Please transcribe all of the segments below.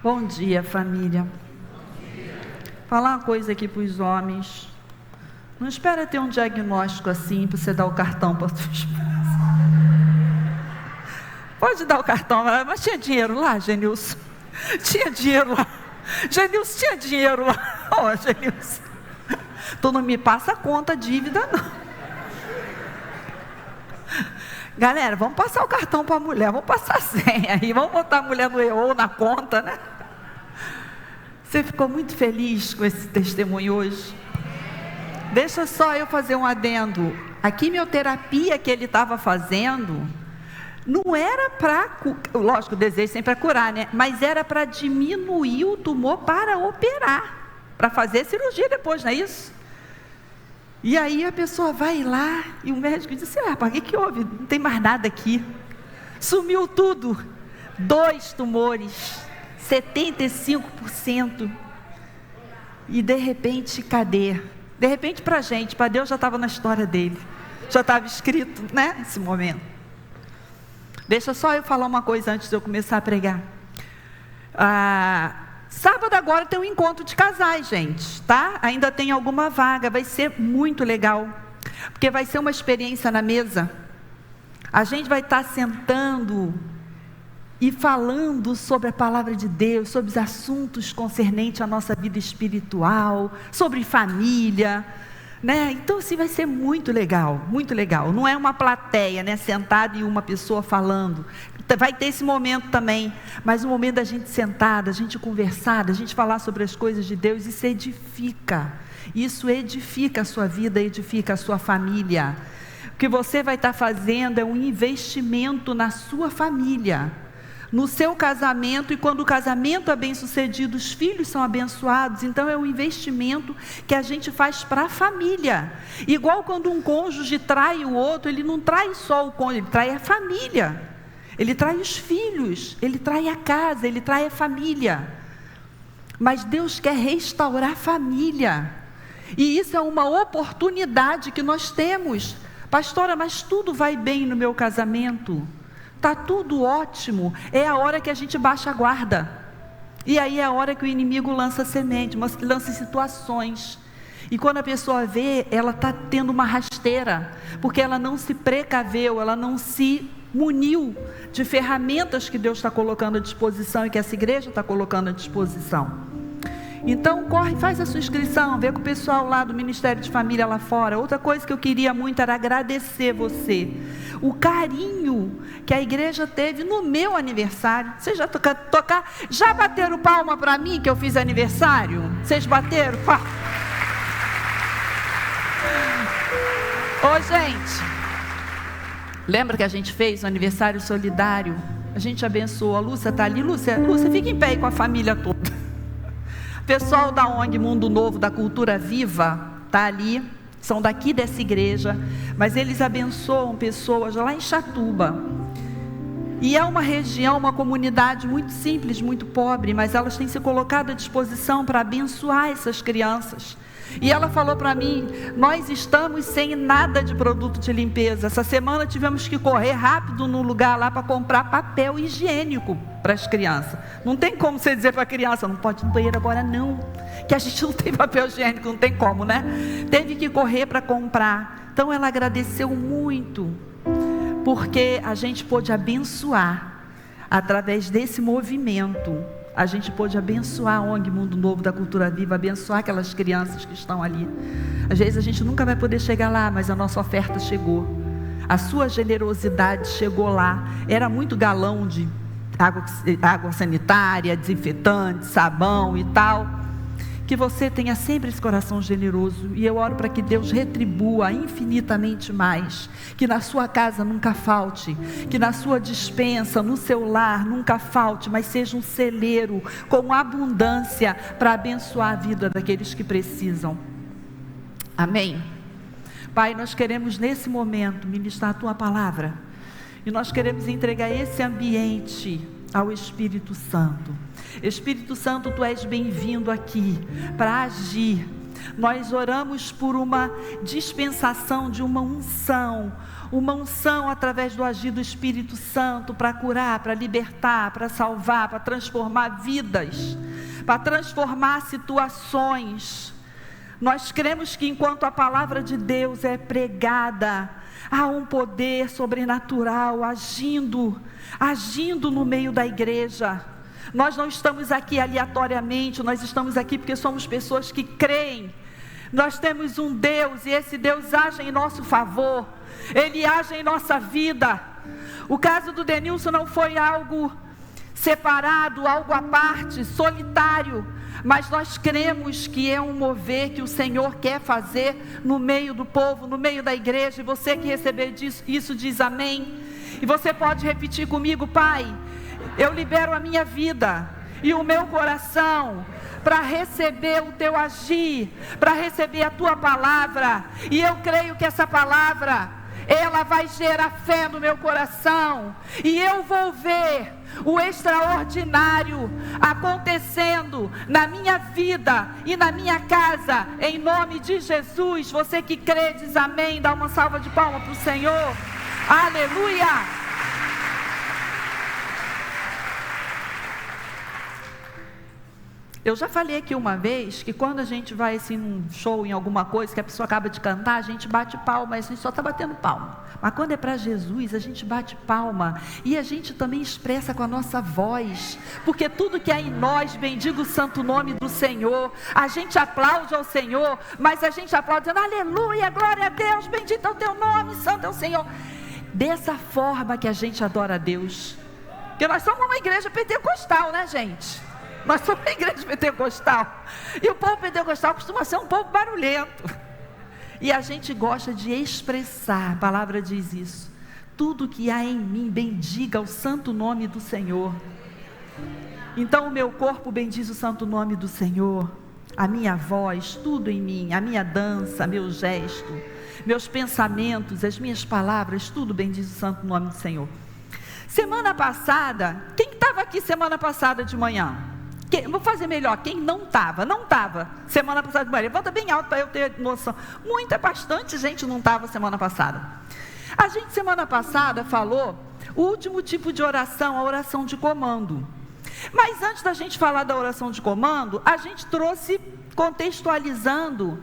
Bom dia, família. Falar uma coisa aqui para os homens. Não espera ter um diagnóstico assim para você dar o cartão para sua esposa. Pode dar o cartão, mas tinha dinheiro lá, Genilson? Tinha dinheiro lá. Genilson, tinha dinheiro lá. Ó, Genilson. Tu não me passa a conta, dívida, não. Galera, vamos passar o cartão para a mulher, vamos passar a senha aí, vamos botar a mulher no EO na conta, né? Você ficou muito feliz com esse testemunho hoje? Deixa só eu fazer um adendo. A quimioterapia que ele estava fazendo não era para, lógico, o desejo sempre é curar, né? Mas era para diminuir o tumor para operar, para fazer cirurgia depois, não é isso? E aí a pessoa vai lá e o médico diz assim, o que houve? Não tem mais nada aqui. Sumiu tudo. 2 tumores, 75%. E de repente, cadê? De repente para a gente, para Deus já estava na história dele. Já estava escrito, né? Esse momento. Deixa só eu falar uma coisa antes de eu começar a pregar. Sábado agora tem um encontro de casais, gente, tá? Ainda tem alguma vaga, vai ser muito legal, porque vai ser uma experiência na mesa. A gente vai estar sentando e falando sobre a palavra de Deus, sobre os assuntos concernentes à nossa vida espiritual, sobre família, né? Então assim vai ser muito legal, muito legal. Não é uma plateia, né, sentada e uma pessoa falando. Vai ter esse momento também, mas o momento da gente sentada, a gente conversar, a gente falar sobre as coisas de Deus, isso edifica a sua vida, edifica a sua família. O que você vai estar fazendo é um investimento na sua família, no seu casamento, e quando o casamento é bem sucedido, os filhos são abençoados. Então é um investimento que a gente faz para a família. Igual quando um cônjuge trai o outro, ele não trai só o cônjuge, ele trai a família. Ele trai os filhos, ele trai a casa, ele trai a família. Mas Deus quer restaurar a família. E isso é uma oportunidade que nós temos. Pastora, mas tudo vai bem no meu casamento. Está tudo ótimo. É a hora que a gente baixa a guarda. E aí é a hora que o inimigo lança semente, lança situações. E quando a pessoa vê, ela está tendo uma rasteira. Porque ela não se precaveu, ela não se muniu de ferramentas que Deus está colocando à disposição e que essa igreja está colocando à disposição. Então corre, faz a sua inscrição, vê com o pessoal lá do Ministério de Família lá fora. Outra coisa que eu queria muito era agradecer você, o carinho que a igreja teve no meu aniversário. Vocês já bateram palma para mim que eu fiz aniversário? Vocês bateram? Ô gente, lembra que a gente fez um aniversário solidário? A gente abençoou. A Lúcia está ali. Lúcia, fica em pé aí com a família toda. Pessoal da ONG Mundo Novo, da Cultura Viva, está ali. São daqui dessa igreja, mas eles abençoam pessoas lá em Chatuba. E é uma região, uma comunidade muito simples, muito pobre, mas elas têm se colocado à disposição para abençoar essas crianças. E ela falou para mim, nós estamos sem nada de produto de limpeza. Essa semana tivemos que correr rápido no lugar lá para comprar papel higiênico para as crianças. Não tem como você dizer para a criança, não pode ir no banheiro agora não, que a gente não tem papel higiênico, não tem como, né? Teve que correr para comprar. Então ela agradeceu muito, porque a gente pôde abençoar, através desse movimento. A gente pôde abençoar a ONG Mundo Novo da Cultura Viva, abençoar aquelas crianças que estão ali. Às vezes a gente nunca vai poder chegar lá, mas a nossa oferta chegou. A sua generosidade chegou lá. Era muito galão de água sanitária, desinfetante, sabão e tal. Que você tenha sempre esse coração generoso. E eu oro para que Deus retribua infinitamente mais. Que na sua casa nunca falte. Que na sua despensa, no seu lar, nunca falte. Mas seja um celeiro com abundância para abençoar a vida daqueles que precisam. Amém? Pai, nós queremos nesse momento ministrar a Tua palavra. E nós queremos entregar esse ambiente ao Espírito Santo. Espírito Santo, Tu és bem-vindo aqui para agir, nós oramos por uma dispensação de uma unção através do agir do Espírito Santo para curar, para libertar, para salvar, para transformar vidas, para transformar situações. Nós cremos que enquanto a palavra de Deus é pregada, há um poder sobrenatural agindo no meio da igreja. Nós não estamos aqui aleatoriamente, nós estamos aqui porque somos pessoas que creem. Nós temos um Deus e esse Deus age em nosso favor, Ele age em nossa vida. O caso do Denilson não foi algo separado, algo à parte, solitário, mas nós cremos que é um mover que o Senhor quer fazer no meio do povo, no meio da igreja. E você que receber isso diz amém. E você pode repetir comigo: Pai, eu libero a minha vida e o meu coração para receber o teu agir, para receber a tua palavra. E eu creio que essa palavra, ela vai gerar fé no meu coração, e eu vou ver o extraordinário acontecendo na minha vida e na minha casa, em nome de Jesus. Você que crê, diz amém. Dá uma salva de palmas para o Senhor. Aleluia. Eu já falei aqui uma vez que quando a gente vai assim num show, em alguma coisa, que a pessoa acaba de cantar, a gente bate palma, a gente só está batendo palma. Mas quando é para Jesus, a gente bate palma e a gente também expressa com a nossa voz, porque tudo que há em nós bendiga o santo nome do Senhor. A gente aplaude ao Senhor, mas a gente aplaude dizendo: aleluia, glória a Deus, bendito é o teu nome, santo é o Senhor. Dessa forma que a gente adora a Deus. Porque nós somos uma igreja pentecostal, né, gente? Nós somos uma igreja pentecostal, e o povo pentecostal costuma ser um povo barulhento, e a gente gosta de expressar. A palavra diz isso: tudo que há em mim bendiga o santo nome do Senhor. Então o meu corpo bendiz o santo nome do Senhor, a minha voz, tudo em mim, a minha dança, meu gesto, meus pensamentos, as minhas palavras, tudo bendiz o santo nome do Senhor. Semana passada, quem estava aqui semana passada de manhã? Vou fazer melhor, quem não estava semana passada de manhã, levanta bem alto para eu ter noção. Bastante gente não estava semana passada. A gente semana passada falou o último tipo de oração, a oração de comando. Mas antes da gente falar da oração de comando, a gente trouxe, contextualizando,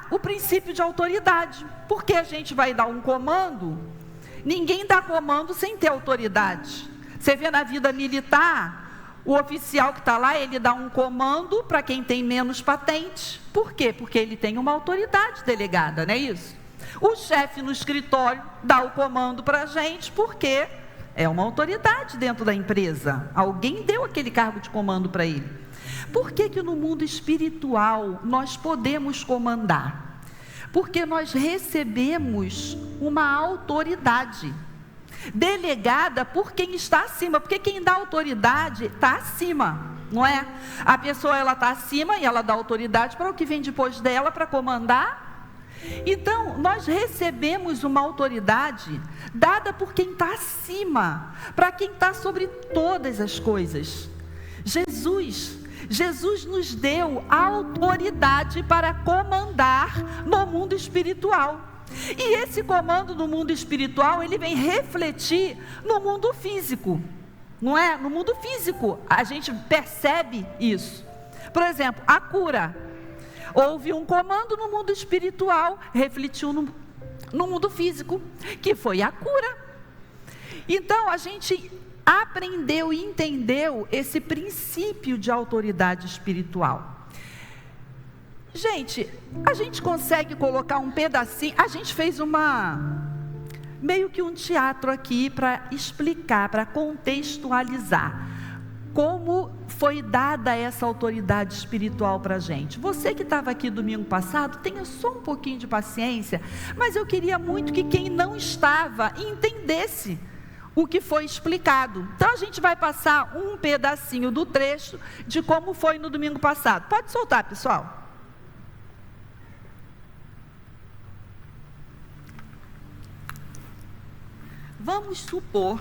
o princípio de autoridade. Porque a gente vai dar um comando, ninguém dá comando sem ter autoridade. Você vê na vida militar, o oficial que está lá, ele dá um comando para quem tem menos patente. Por quê? Porque ele tem uma autoridade delegada, não é isso? O chefe no escritório dá o comando para a gente, porque é uma autoridade dentro da empresa. Alguém deu aquele cargo de comando para ele. Por que que no mundo espiritual nós podemos comandar? Porque nós recebemos uma autoridade delegada por quem está acima, porque quem dá autoridade está acima, não é? A pessoa, ela está acima e ela dá autoridade para o que vem depois dela para comandar. Então nós recebemos uma autoridade dada por quem está acima, para quem está sobre todas as coisas. Jesus nos deu autoridade para comandar no mundo espiritual. E esse comando no mundo espiritual, ele vem refletir no mundo físico, não é? No mundo físico, a gente percebe isso. Por exemplo, a cura. Houve um comando no mundo espiritual, refletiu no mundo físico, que foi a cura. Então, a gente aprendeu e entendeu esse princípio de autoridade espiritual. Gente, a gente consegue colocar um pedacinho. A gente fez meio que um teatro aqui para explicar, para contextualizar como foi dada essa autoridade espiritual para a gente. Você que estava aqui domingo passado, tenha só um pouquinho de paciência, mas eu queria muito que quem não estava entendesse o que foi explicado. Então a gente vai passar um pedacinho do trecho de como foi no domingo passado. Pode soltar, pessoal. Vamos supor,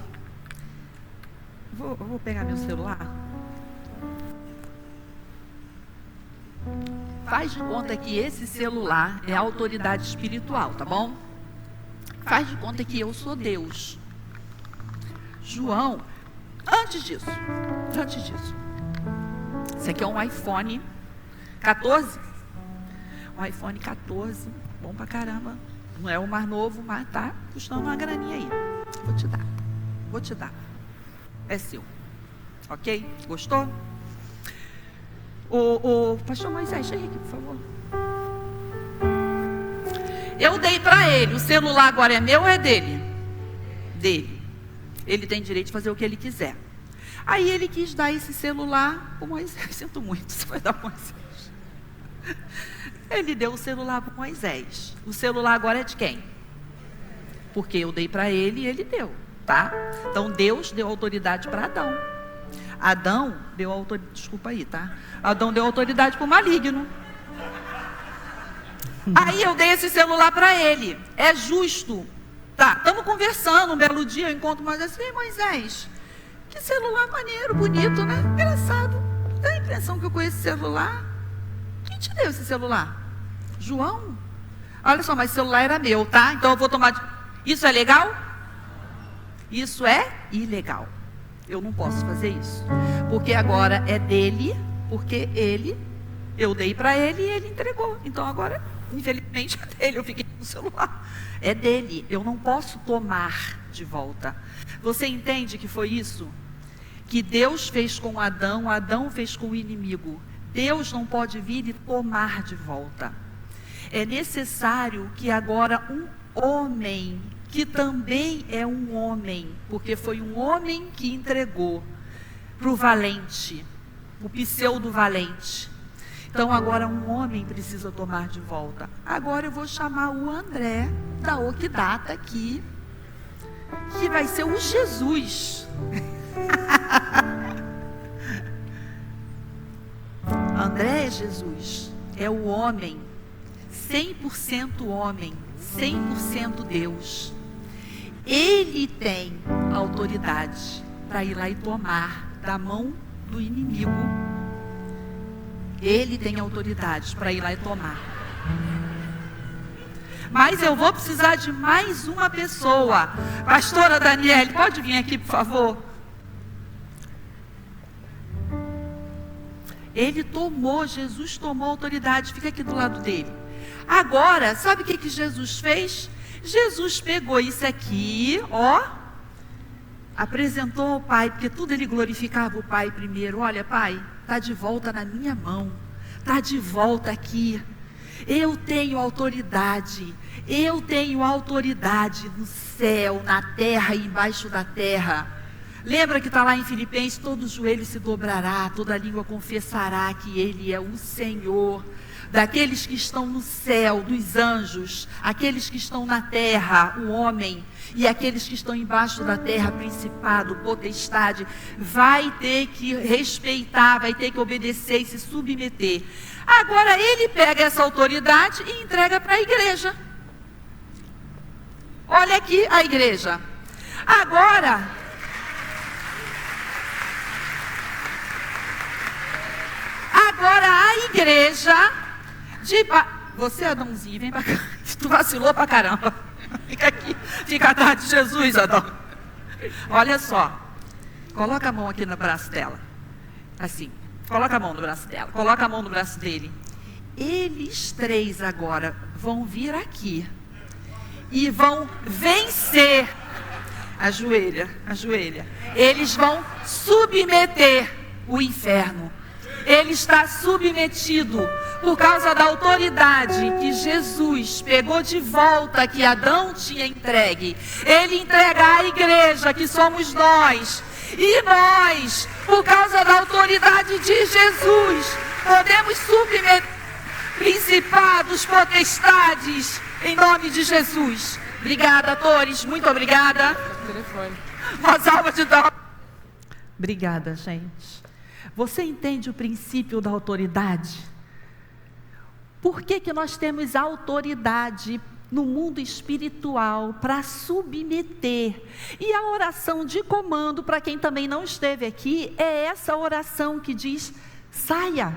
vou pegar meu celular. faz de conta que esse celular é a autoridade espiritual, tá bom? Faz de conta que eu sou Deus. João, antes disso, esse aqui é um iPhone 14, um iPhone 14, bom pra caramba, não é o mais novo, mas tá custando uma graninha aí, vou te dar, é seu, ok? Gostou? O pastor Moisés, chega aqui, por favor. Eu dei para ele, o celular agora é meu ou é dele? Dele. Ele tem direito de fazer o que ele quiser. Aí ele quis dar esse celular para Moisés. Sinto muito, você vai dar para Moisés. Ele deu o celular para Moisés. O celular agora é de quem? Porque eu dei para ele e ele deu, tá? Então Deus deu autoridade para Adão. Adão deu autoridade, desculpa aí, tá? Adão deu autoridade para o maligno. Aí eu dei esse celular para ele. É justo. Tá, estamos conversando, um belo dia eu encontro Moisés. Ei, Moisés, que celular maneiro, bonito, né? Engraçado. Dá a impressão que eu conheço esse celular. Quem te deu esse celular? João? Olha só, mas o celular era meu, tá? Então eu vou tomar... Isso é legal? Isso é ilegal. Eu não posso fazer isso. Porque agora é dele, porque eu dei para ele e ele entregou. Então agora, infelizmente, é dele. Eu fiquei com o celular. É dele. Eu não posso tomar de volta. Você entende que foi isso? Que Deus fez com Adão, Adão fez com o inimigo. Deus não pode vir e tomar de volta. É necessário que agora um homem, que também é um homem, porque foi um homem que entregou para o valente, o pseudo valente. Então agora um homem precisa tomar de volta. Agora eu vou chamar o André da Okidata aqui, que vai ser o Jesus. André é Jesus, é o homem, 100% homem, 100% Deus. Ele tem autoridade para ir lá e tomar da mão do inimigo. Ele tem autoridade para ir lá e tomar. Mas eu vou precisar de mais uma pessoa. Pastora Daniele, pode vir aqui, por favor? Ele tomou, Jesus tomou autoridade. Fica aqui do lado dele. Agora, sabe o que Jesus fez? Jesus pegou isso aqui, ó, apresentou ao Pai, porque tudo ele glorificava o Pai primeiro. Olha, Pai, está de volta na minha mão, está de volta aqui. Eu tenho autoridade no céu, na terra e embaixo da terra. Lembra que está lá em Filipenses, todo joelho se dobrará, toda língua confessará que Ele é o Senhor. Daqueles que estão no céu, dos anjos, aqueles que estão na terra, o homem, e aqueles que estão embaixo da terra, principado, potestade, vai ter que respeitar, vai ter que obedecer e se submeter. Agora ele pega essa autoridade e entrega para a igreja. Olha aqui a igreja. Agora a igreja você, Adãozinho, vem pra cá. Tu vacilou pra caramba. Fica aqui, fica atrás de Jesus, Adão. Olha só. Coloca a mão aqui no braço dela. Assim, coloca a mão no braço dela. Coloca a mão no braço dele. Eles três agora vão vir aqui e vão vencer. Ajoelha. Eles vão submeter o inferno. Ele está submetido por causa da autoridade que Jesus pegou de volta, que Adão tinha entregue. Ele entrega à igreja, que somos nós. E nós, por causa da autoridade de Jesus, podemos submeter principados, potestades, em nome de Jesus. Obrigada, atores, muito obrigada. Uma salva de palmas. Obrigada, gente. Você entende o princípio da autoridade? Por que nós temos autoridade no mundo espiritual para submeter? E a oração de comando, para quem também não esteve aqui, é essa oração que diz: saia,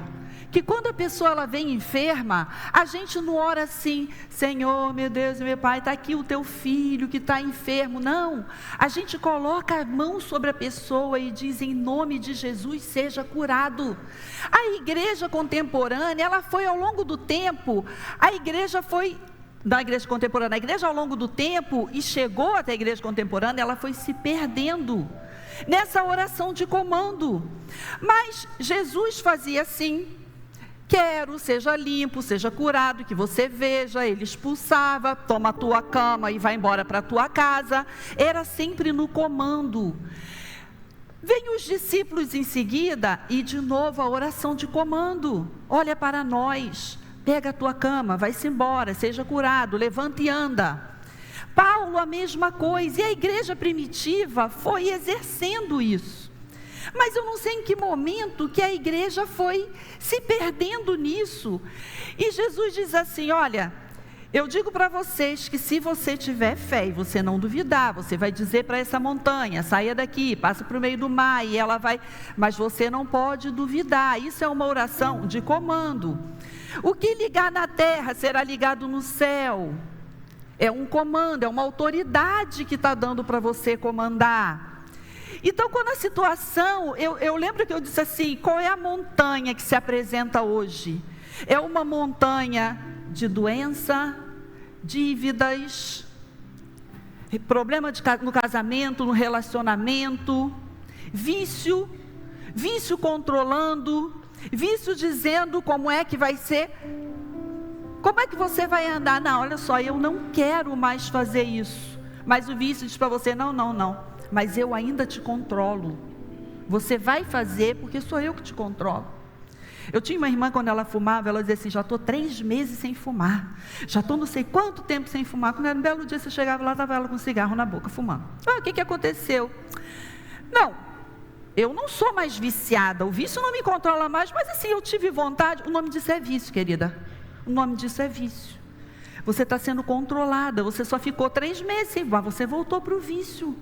que quando a pessoa ela vem enferma, a gente não ora assim: Senhor, meu Deus, meu Pai, está aqui o teu filho que está enfermo. Não, a gente coloca a mão sobre a pessoa e diz: em nome de Jesus, seja curado. A igreja contemporânea, ela foi ao longo do tempo, a igreja ao longo do tempo, e chegou até a igreja contemporânea, ela foi se perdendo nessa oração de comando. Mas Jesus fazia assim: quero, seja limpo, seja curado, que você veja. Ele expulsava: toma a tua cama e vai embora para a tua casa. Era sempre no comando. Vem os discípulos em seguida e de novo a oração de comando: olha para nós, pega a tua cama, vai-se embora, seja curado, levanta e anda. Paulo, a mesma coisa, e a igreja primitiva foi exercendo isso. Mas eu não sei em que momento que a igreja foi se perdendo nisso. E Jesus diz assim: olha, eu digo para vocês que se você tiver fé e você não duvidar, você vai dizer para essa montanha: saia daqui, passa para o meio do mar, e ela vai, mas você não pode duvidar. Isso é uma oração de comando. O que ligar na terra será ligado no céu. É um comando, é uma autoridade que está dando para você comandar. Então, quando a situação, eu lembro que eu disse assim: qual é a montanha que se apresenta hoje? É uma montanha de doença, dívidas, problema no casamento, no relacionamento, vício controlando, vício dizendo como é que vai ser. Como é que você vai andar? Não, olha só, eu não quero mais fazer isso. Mas o vício diz para você: não, mas eu ainda te controlo. Você vai fazer porque sou eu que te controlo. Eu tinha uma irmã, quando ela fumava, ela dizia assim: já estou 3 meses sem fumar. Já estou não sei quanto tempo sem fumar. Quando era um belo dia, você chegava lá, estava ela com um cigarro na boca, fumando. O que aconteceu? Não, eu não sou mais viciada. O vício não me controla mais, mas assim, eu tive vontade. O nome disso é vício, querida. O nome disso é vício. Você está sendo controlada. Você só ficou 3 meses, mas você voltou para o vício.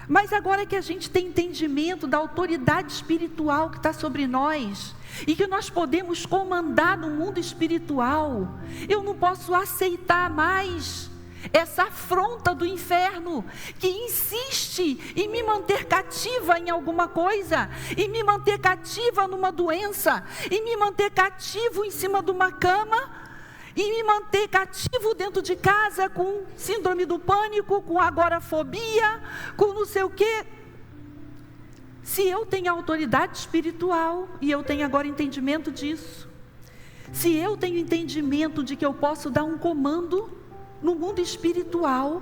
Mas agora que a gente tem entendimento da autoridade espiritual que está sobre nós, e que nós podemos comandar no mundo espiritual, eu não posso aceitar mais essa afronta do inferno, que insiste em me manter cativa em alguma coisa, em me manter cativa numa doença, em me manter cativo em cima de uma cama, em me manter cativo dentro de casa com síndrome do pânico, com agorafobia, com não sei o quê. Se eu tenho autoridade espiritual, e eu tenho agora entendimento disso, se eu tenho entendimento de que eu posso dar um comando no mundo espiritual,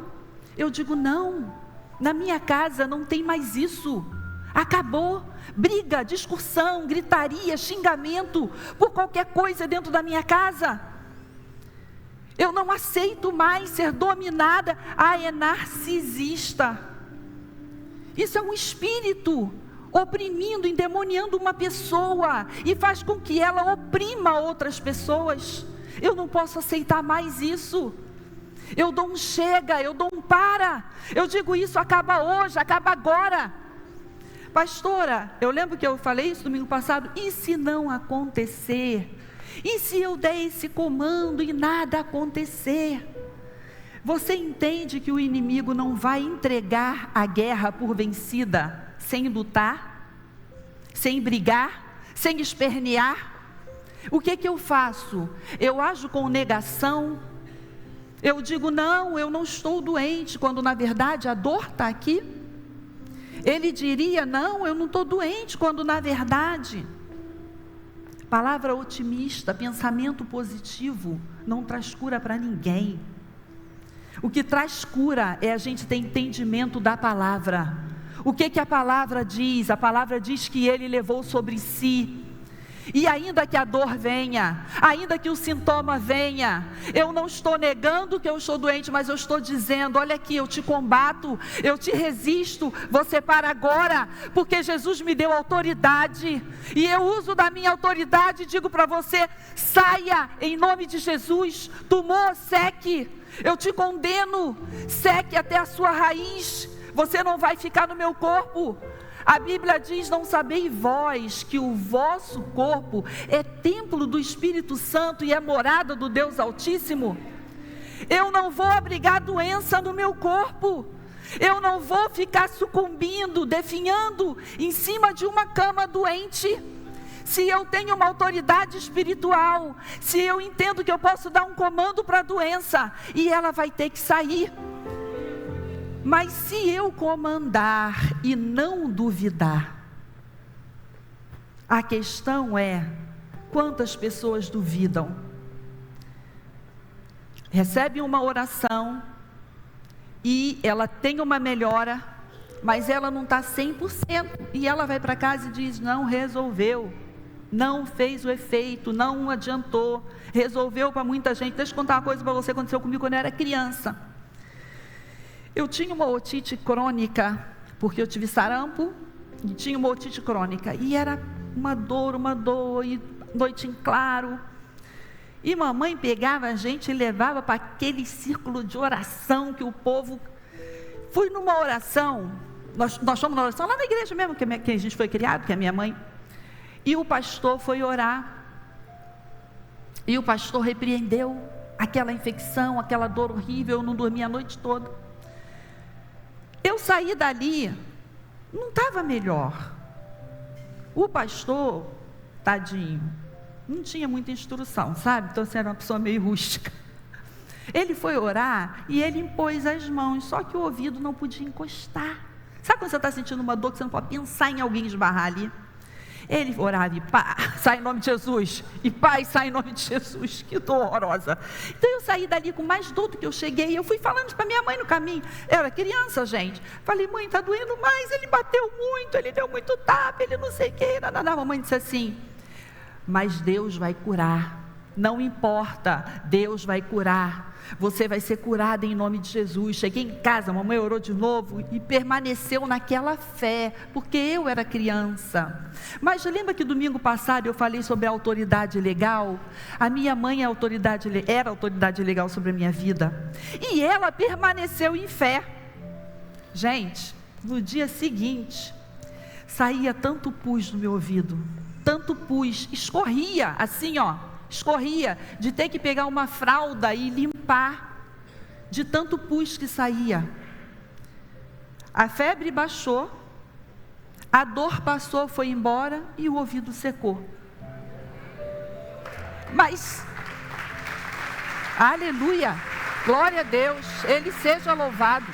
eu digo: não, na minha casa não tem mais isso, acabou. Briga, discussão, gritaria, xingamento por qualquer coisa dentro da minha casa. Eu não aceito mais ser dominada. É narcisista. Isso é um espírito oprimindo, endemoniando uma pessoa, e faz com que ela oprima outras pessoas. Eu não posso aceitar mais isso. Eu dou um chega, eu dou um para. Eu digo: isso acaba hoje, acaba agora. Pastora, eu lembro que eu falei isso domingo passado: e se não acontecer? E se eu der esse comando e nada acontecer? Você entende que o inimigo não vai entregar a guerra por vencida sem lutar, sem brigar, sem espernear? O que eu faço? Eu ajo com negação. Eu digo: não, eu não estou doente, quando na verdade a dor está aqui. Ele diria: não, eu não estou doente, quando na verdade... Palavra otimista, pensamento positivo, não traz cura para ninguém. O que traz cura é a gente ter entendimento da palavra. O que a palavra diz? A palavra diz que Ele levou sobre si. E ainda que a dor venha, ainda que o sintoma venha, eu não estou negando que eu estou doente, mas eu estou dizendo: olha aqui, eu te combato, eu te resisto, você para agora, porque Jesus me deu autoridade, e eu uso da minha autoridade e digo para você: saia em nome de Jesus. Tumor, seque, eu te condeno, seque até a sua raiz, você não vai ficar no meu corpo. A Bíblia diz: não sabeis vós que o vosso corpo é templo do Espírito Santo e é morada do Deus Altíssimo? Eu não vou abrigar doença no meu corpo. Eu não vou ficar sucumbindo, definhando em cima de uma cama doente. Se eu tenho uma autoridade espiritual, se eu entendo que eu posso dar um comando para a doença e ela vai ter que sair. Mas se eu comandar e não duvidar, a questão é: quantas pessoas duvidam? Recebe uma oração e ela tem uma melhora, mas ela não está 100%, e ela vai para casa e diz: não resolveu, não fez o efeito, não adiantou. Resolveu para muita gente. Deixa eu contar uma coisa para você, aconteceu comigo quando eu era criança. Eu tinha uma otite crônica, porque eu tive sarampo, e tinha uma otite crônica, e era uma dor, e noite em claro, e mamãe pegava a gente e levava para aquele círculo de oração que o povo... Fui numa oração, nós fomos numa oração lá na igreja mesmo, que a gente foi criado, que é a minha mãe, e o pastor foi orar, e o pastor repreendeu aquela infecção, aquela dor horrível. Eu não dormia a noite toda. Eu saí dali, não estava melhor. O pastor, tadinho, não tinha muita instrução, sabe? Então, você era uma pessoa meio rústica. Ele foi orar e ele impôs as mãos, só que o ouvido não podia encostar. Sabe quando você está sentindo uma dor que você não pode pensar em alguém esbarrar ali? Ele orava e pá, sai em nome de Jesus, e pai, sai em nome de Jesus. Que dor horrorosa. Então eu saí dali com mais dor do que eu cheguei. Eu fui falando para minha mãe no caminho. Eu era criança, gente. Falei: mãe, está doendo mais, ele bateu muito, ele deu muito tapa, ele não sei o que. A mamãe disse assim: mas Deus vai curar, não importa, Deus vai curar. Você vai ser curada em nome de Jesus. Cheguei em casa, a mamãe orou de novo e permaneceu naquela fé, porque eu era criança. Mas lembra que domingo passado eu falei sobre a autoridade legal? A minha mãe era autoridade legal sobre a minha vida, e ela permaneceu em fé. Gente, no dia seguinte, saía tanto pus no meu ouvido, tanto pus, escorria assim, escorria, de ter que pegar uma fralda e limpar, de tanto pus que saía. A febre baixou, a dor passou, foi embora, e o ouvido secou. Mas, aleluia, glória a Deus, Ele seja louvado.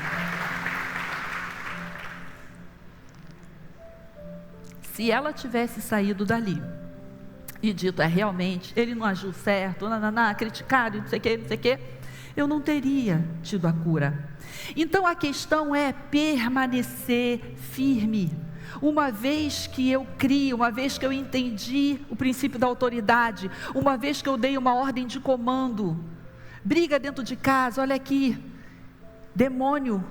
Se ela tivesse saído dali e dito: realmente, ele não agiu certo, criticado, não sei o que, eu não teria tido a cura. Então a questão é permanecer firme. Uma vez que eu crio, uma vez que eu entendi o princípio da autoridade, uma vez que eu dei uma ordem de comando, briga dentro de casa, olha aqui, demônio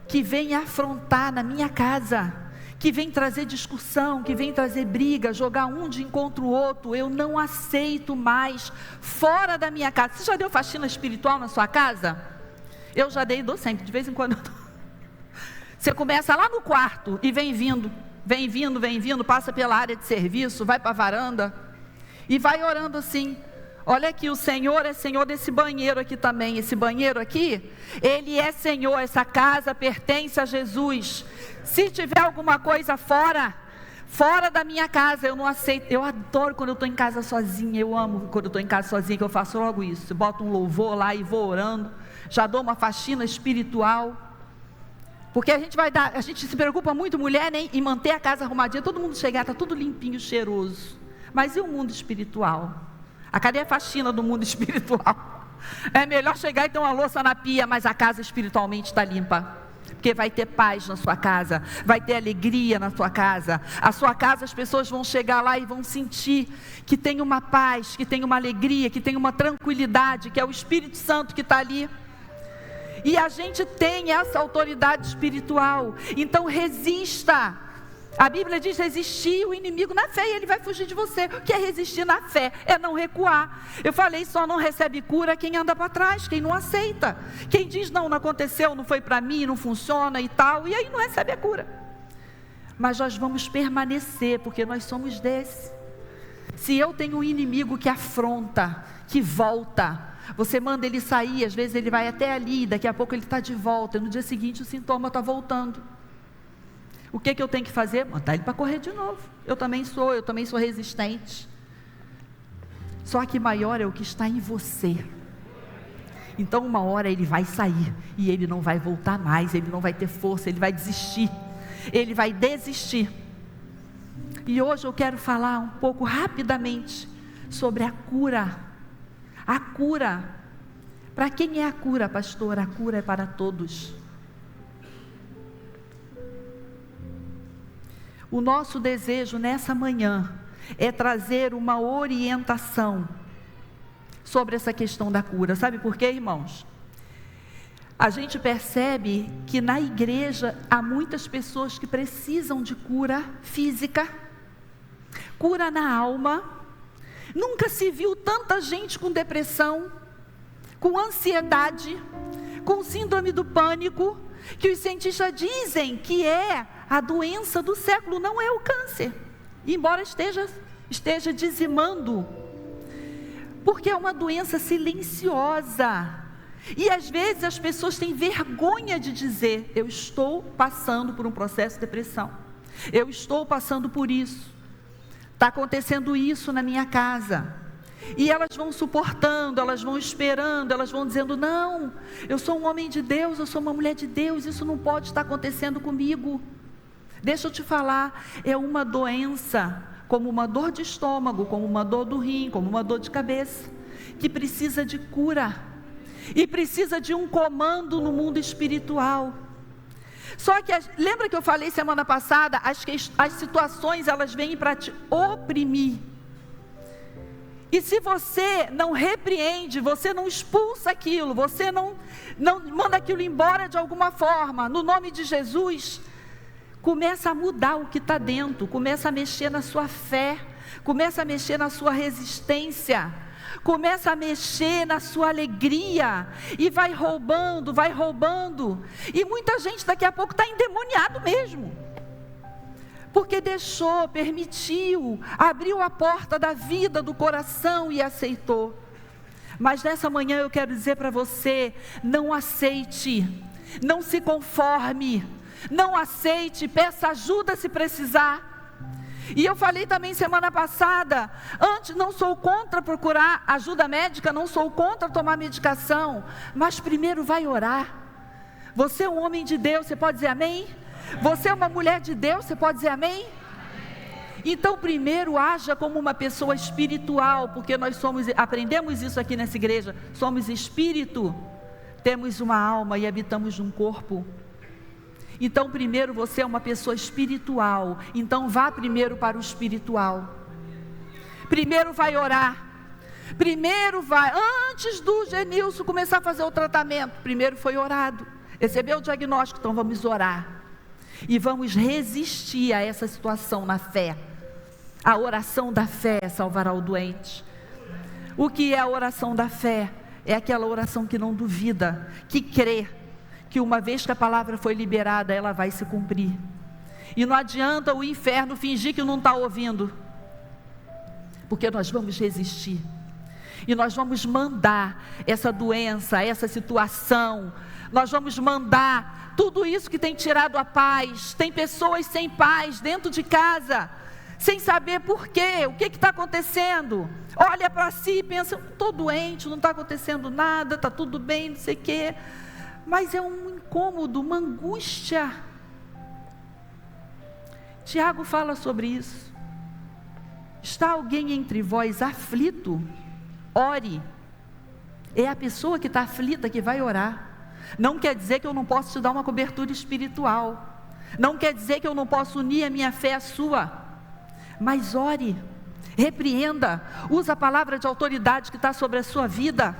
que vem afrontar na minha casa, que vem trazer discussão, que vem trazer briga, jogar um de encontro o outro, eu não aceito mais, fora da minha casa. Você já deu faxina espiritual na sua casa? Eu já dei e dou sempre, de vez em quando. Você começa lá no quarto e vem vindo, passa pela área de serviço, vai para a varanda e vai orando assim: olha aqui, o Senhor é Senhor desse banheiro aqui também. Esse banheiro aqui, Ele é Senhor, essa casa pertence a Jesus. Se tiver alguma coisa fora da minha casa, eu não aceito. Eu adoro quando eu estou em casa sozinha, eu amo quando eu estou em casa sozinha, que eu faço logo isso. Eu boto um louvor lá e vou orando, já dou uma faxina espiritual. Porque a gente se preocupa muito, mulher, né, em manter a casa arrumadinha, todo mundo chegar, está tudo limpinho, cheiroso. Mas e o mundo espiritual? Cadê a faxina do mundo espiritual? É melhor chegar e ter uma louça na pia, mas a casa espiritualmente está limpa. Porque vai ter paz na sua casa, vai ter alegria na sua casa. A sua casa, as pessoas vão chegar lá e vão sentir que tem uma paz, que tem uma alegria, que tem uma tranquilidade, que é o Espírito Santo que está ali. E a gente tem essa autoridade espiritual. Então resista. A Bíblia diz: resistir o inimigo na fé e ele vai fugir de você. O que é resistir na fé? É não recuar. Eu falei: só não recebe cura quem anda para trás, quem não aceita, quem diz: não aconteceu, não foi para mim, não funciona e tal, e aí não recebe a cura. mas nós vamos permanecer, porque nós somos desse. Se eu tenho um inimigo que afronta, que volta, você manda ele sair, às vezes ele vai até ali, daqui a pouco ele está de volta, e no dia seguinte o sintoma está voltando. O que eu tenho que fazer? Mandar ele para correr de novo. Eu também sou resistente. Só que maior é o que está em você. Então uma hora ele vai sair, e ele não vai voltar mais, ele não vai ter força, ele vai desistir. Ele vai desistir. E hoje eu quero falar um pouco rapidamente sobre a cura. A cura. Para quem é a cura, pastor? A cura é para todos. O nosso desejo nessa manhã é trazer uma orientação sobre essa questão da cura. Sabe por quê, irmãos? A gente percebe que na igreja há muitas pessoas que precisam de cura física, cura na alma. Nunca se viu tanta gente com depressão, com ansiedade, com síndrome do pânico, que os cientistas dizem que é a doença do século, não é o câncer, embora esteja dizimando, porque é uma doença silenciosa. E às vezes as pessoas têm vergonha de dizer: eu estou passando por um processo de depressão, eu estou passando por isso, está acontecendo isso na minha casa. E elas vão suportando, elas vão esperando, elas vão dizendo: não, eu sou um homem de Deus, eu sou uma mulher de Deus, isso não pode estar acontecendo comigo. Deixa eu te falar, é uma doença, como uma dor de estômago, como uma dor do rim, como uma dor de cabeça, que precisa de cura. E precisa de um comando no mundo espiritual. Só que, lembra que eu falei semana passada, as situações elas vêm para te oprimir. E se você não repreende, você não expulsa aquilo, você não manda aquilo embora de alguma forma, no nome de Jesus, começa a mudar o que está dentro, começa a mexer na sua fé, começa a mexer na sua resistência, começa a mexer na sua alegria, e vai roubando, e muita gente daqui a pouco está endemoniado mesmo, porque deixou, permitiu, abriu a porta da vida, do coração e aceitou. Mas nessa manhã eu quero dizer para você: não aceite, não se conforme, não aceite, peça ajuda se precisar. E eu falei também semana passada, antes, não sou contra procurar ajuda médica, não sou contra tomar medicação, mas primeiro vai orar. Você é um homem de Deus, você pode dizer amém? Você é uma mulher de Deus, você pode dizer amém? Então primeiro haja como uma pessoa espiritual, porque nós aprendemos isso aqui nessa igreja, somos espírito, temos uma alma e habitamos num corpo. Então primeiro você é uma pessoa espiritual, então vá primeiro para o espiritual. Primeiro vai orar, antes do Genilson começar a fazer o tratamento, primeiro foi orado, recebeu o diagnóstico, então vamos orar. E vamos resistir a essa situação na fé. A oração da fé salvará o doente. O que é a oração da fé? É aquela oração que não duvida, que crê que uma vez que a palavra foi liberada, ela vai se cumprir. E não adianta o inferno fingir que não está ouvindo, porque nós vamos resistir, e nós vamos mandar essa doença, essa situação, nós vamos mandar tudo isso que tem tirado a paz. Tem pessoas sem paz dentro de casa, sem saber por quê, o que está acontecendo. Olha para si e pensa: estou doente, não está acontecendo nada, está tudo bem, não sei o quê. Mas é um incômodo, uma angústia. Tiago fala sobre isso. Está alguém entre vós aflito? Ore. É a pessoa que está aflita que vai orar. Não quer dizer que eu não posso te dar uma cobertura espiritual, não quer dizer que eu não posso unir a minha fé à sua, mas ore, repreenda, usa a palavra de autoridade que está sobre a sua vida.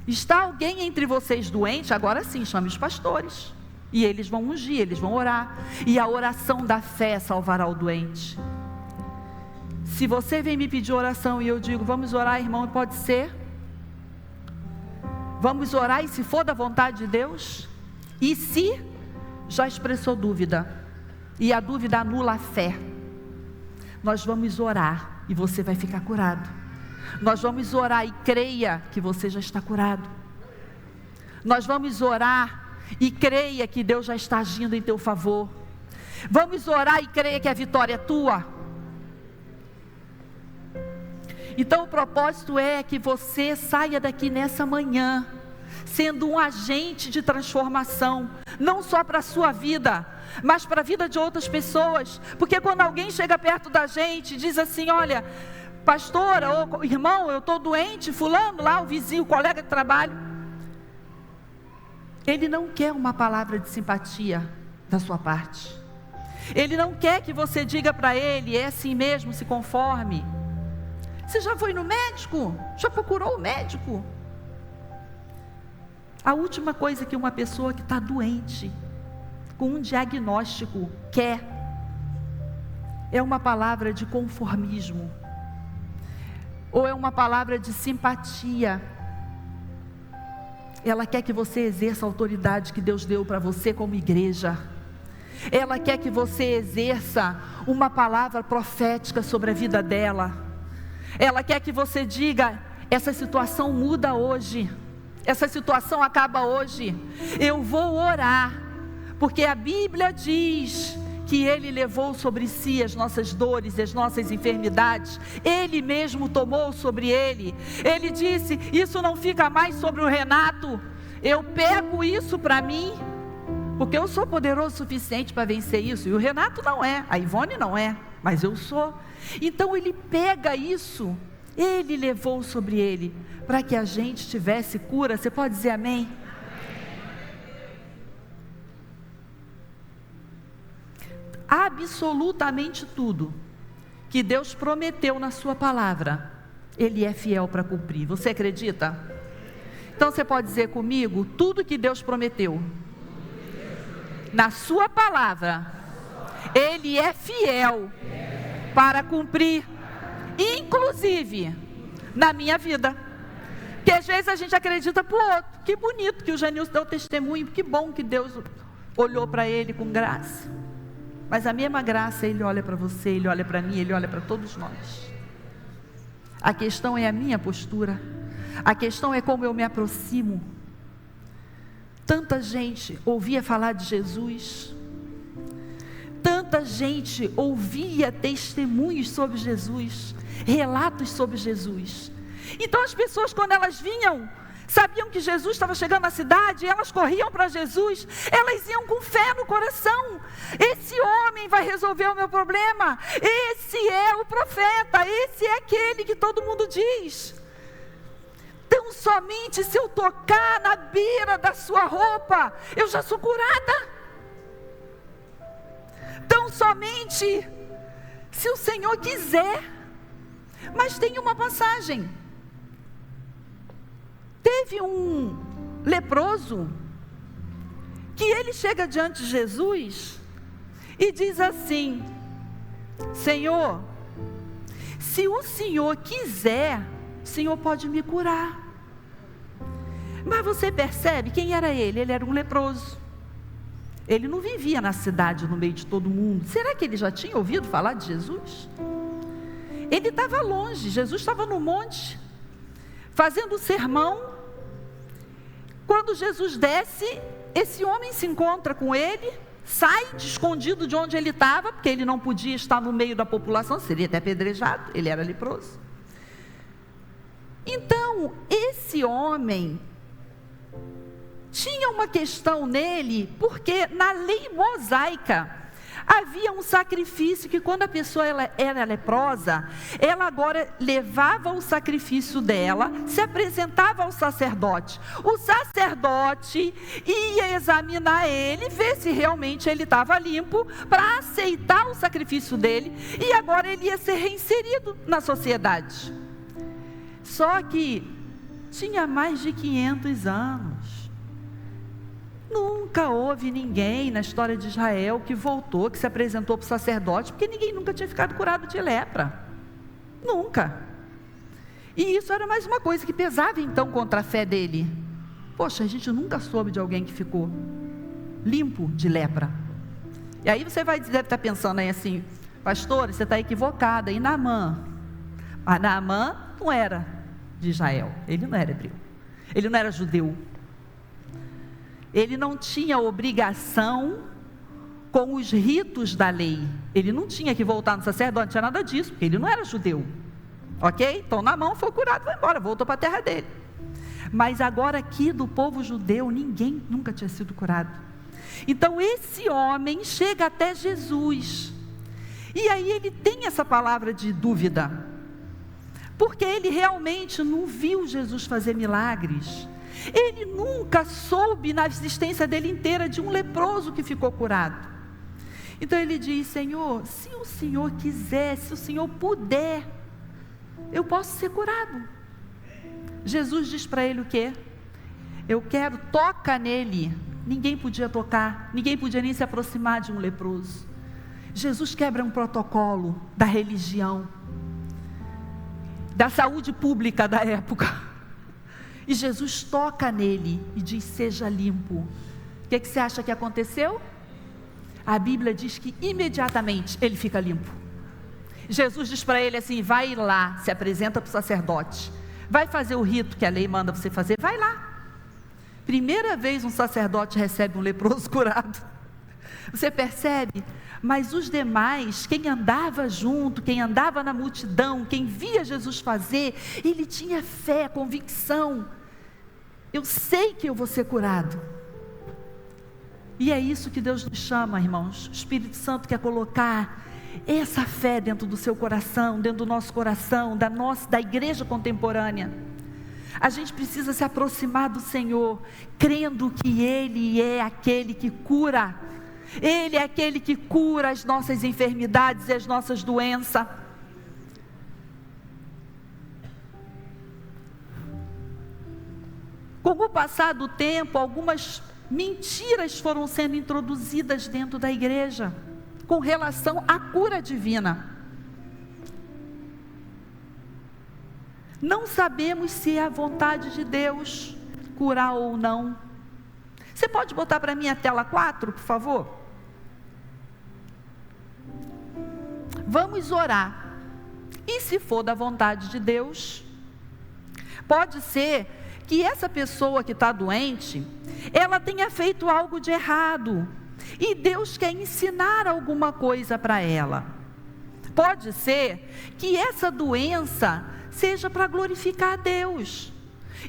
Está alguém entre vocês doente? Agora sim, chame os pastores, e eles vão ungir, eles vão orar, e a oração da fé salvará o doente. Se você vem me pedir oração e eu digo: vamos orar, irmão, pode ser? Vamos orar, e se for da vontade de Deus? E se já expressou dúvida? e a dúvida anula a fé. Nós vamos orar e você vai ficar curado. Nós vamos orar e creia que você já está curado. Nós vamos orar e creia que Deus já está agindo em teu favor. Vamos orar e creia que a vitória é tua. Então o propósito é que você saia daqui nessa manhã sendo um agente de transformação, não só para a sua vida, mas para a vida de outras pessoas. Porque quando alguém chega perto da gente e diz assim: olha, pastora ou irmão, eu estou doente, fulano lá, o vizinho, o colega de trabalho, ele não quer uma palavra de simpatia da sua parte. Ele não quer que você diga para ele: é assim mesmo, se conforme. Você já foi no médico? Já procurou o médico? A última coisa que uma pessoa que está doente, com um diagnóstico, quer, é uma palavra de conformismo, ou é uma palavra de simpatia. Ela quer que você exerça a autoridade que Deus deu para você como igreja. Ela quer que você exerça uma palavra profética sobre a vida dela. Ela quer que você diga: essa situação muda hoje, essa situação acaba hoje. Eu vou orar, porque a Bíblia diz que Ele levou sobre si as nossas dores e as nossas enfermidades. Ele mesmo tomou sobre Ele. Ele disse: isso não fica mais sobre o Renato, eu pego isso para mim, porque eu sou poderoso o suficiente para vencer isso. E o Renato não é, a Ivone não é, mas eu sou. Então Ele pega isso, Ele levou sobre Ele, para que a gente tivesse cura. Você pode dizer amém? Absolutamente tudo que Deus prometeu na sua palavra, Ele é fiel para cumprir. Você acredita? Então você pode dizer comigo: tudo que Deus prometeu na sua palavra, Ele é fiel para cumprir, inclusive na minha vida. Que às vezes a gente acredita para o outro: que bonito que o Janilson deu testemunho, que bom que Deus olhou para ele com graça. Mas a mesma graça Ele olha para você, Ele olha para mim, Ele olha para todos nós. A questão é a minha postura, a questão é como eu me aproximo. Tanta gente ouvia falar de Jesus, tanta gente ouvia testemunhos sobre Jesus, relatos sobre Jesus. Então as pessoas, quando elas vinham, sabiam que Jesus estava chegando na cidade, elas corriam para Jesus, elas iam com fé no coração: esse homem vai resolver o meu problema, esse é o profeta, esse é aquele que todo mundo diz. Tão somente se eu tocar na beira da sua roupa, eu já sou curada. Tão somente se o Senhor quiser. Mas tem uma passagem. Teve um leproso que ele chega diante de Jesus e diz assim: Senhor, se o Senhor quiser, o Senhor pode me curar. Mas você percebe quem era ele? Ele era um leproso. Ele não vivia na cidade, no meio de todo mundo. Será que ele já tinha ouvido falar de Jesus? Ele estava longe. Jesus estava no monte, fazendo o sermão. Quando Jesus desce, esse homem se encontra com ele, sai de escondido de onde ele estava, porque ele não podia estar no meio da população, seria até apedrejado, ele era leproso. Então, esse homem tinha uma questão nele, porque na lei mosaica havia um sacrifício que, quando a pessoa era leprosa, ela agora levava o sacrifício dela, se apresentava ao sacerdote. O sacerdote ia examinar ele, ver se realmente ele estava limpo, para aceitar o sacrifício dele, e agora ele ia ser reinserido na sociedade. Só que tinha mais de 500 anos. Nunca houve ninguém na história de Israel que voltou, que se apresentou para o sacerdote, porque ninguém nunca tinha ficado curado de lepra. Nunca. E isso era mais uma coisa que pesava então contra a fé dele. Poxa, a gente nunca soube de alguém que ficou limpo de lepra. E aí você deve estar pensando aí assim, pastor, você está equivocada. E Naamã? Mas Naamã não era de Israel, ele não era hebreu, ele não era judeu. Ele não tinha obrigação com os ritos da lei. Ele não tinha que voltar no sacerdote, não tinha nada disso, porque ele não era judeu. Ok? Então Naamã foi curado, foi embora, voltou para a terra dele. Mas agora aqui do povo judeu, ninguém nunca tinha sido curado. Então esse homem chega até Jesus. E aí ele tem essa palavra de dúvida. Porque ele realmente não viu Jesus fazer milagres. Ele nunca soube na existência dele inteira de um leproso que ficou curado. Então ele diz: Senhor, se o Senhor quiser, se o Senhor puder, eu posso ser curado. Jesus diz para ele o quê? Eu quero, toca nele. Ninguém podia tocar, ninguém podia nem se aproximar de um leproso. Jesus quebra um protocolo da religião, da saúde pública da época. E Jesus toca nele e diz: seja limpo. O que você acha que aconteceu? A Bíblia diz que imediatamente ele fica limpo. Jesus diz para ele assim: vai lá, se apresenta para o sacerdote, vai fazer o rito que a lei manda você fazer, vai lá. Primeira vez um sacerdote recebe um leproso curado. Você percebe? Mas os demais, quem andava junto, quem andava na multidão, quem via Jesus fazer, ele tinha fé, convicção. Eu sei que eu vou ser curado. E é isso que Deus nos chama, irmãos. O Espírito Santo quer colocar essa fé dentro do seu coração, dentro do nosso coração, da igreja contemporânea. A gente precisa se aproximar do Senhor, crendo que Ele é aquele que cura. Ele é aquele que cura as nossas enfermidades e as nossas doenças. Com o passar do tempo, algumas mentiras foram sendo introduzidas dentro da igreja, com relação à cura divina. Não sabemos se é a vontade de Deus curar ou não. Você pode botar para mim a tela 4, por favor? Vamos orar. E se for da vontade de Deus, pode ser que essa pessoa que está doente, ela tenha feito algo de errado, e Deus quer ensinar alguma coisa para ela. Pode ser que essa doença seja para glorificar a Deus.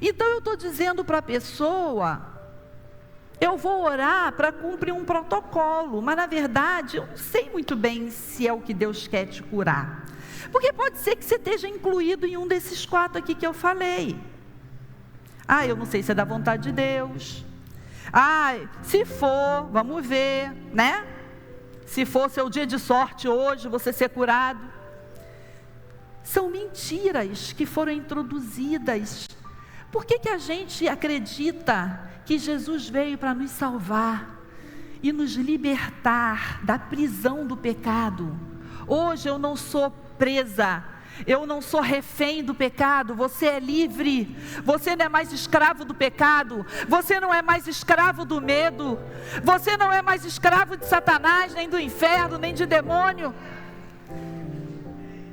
Então eu estou dizendo para a pessoa: eu vou orar para cumprir um protocolo, mas na verdade eu não sei muito bem se é o que Deus quer te curar, porque pode ser que você esteja incluído em um desses 4 aqui que eu falei. Eu não sei se é da vontade de Deus. Se for, vamos ver, né? Se for seu dia de sorte hoje, você ser curado. São mentiras que foram introduzidas. Por que a gente acredita que Jesus veio para nos salvar e nos libertar da prisão do pecado? Hoje eu não sou presa, eu não sou refém do pecado. Você é livre, você não é mais escravo do pecado, você não é mais escravo do medo, você não é mais escravo de Satanás, nem do inferno, nem de demônio.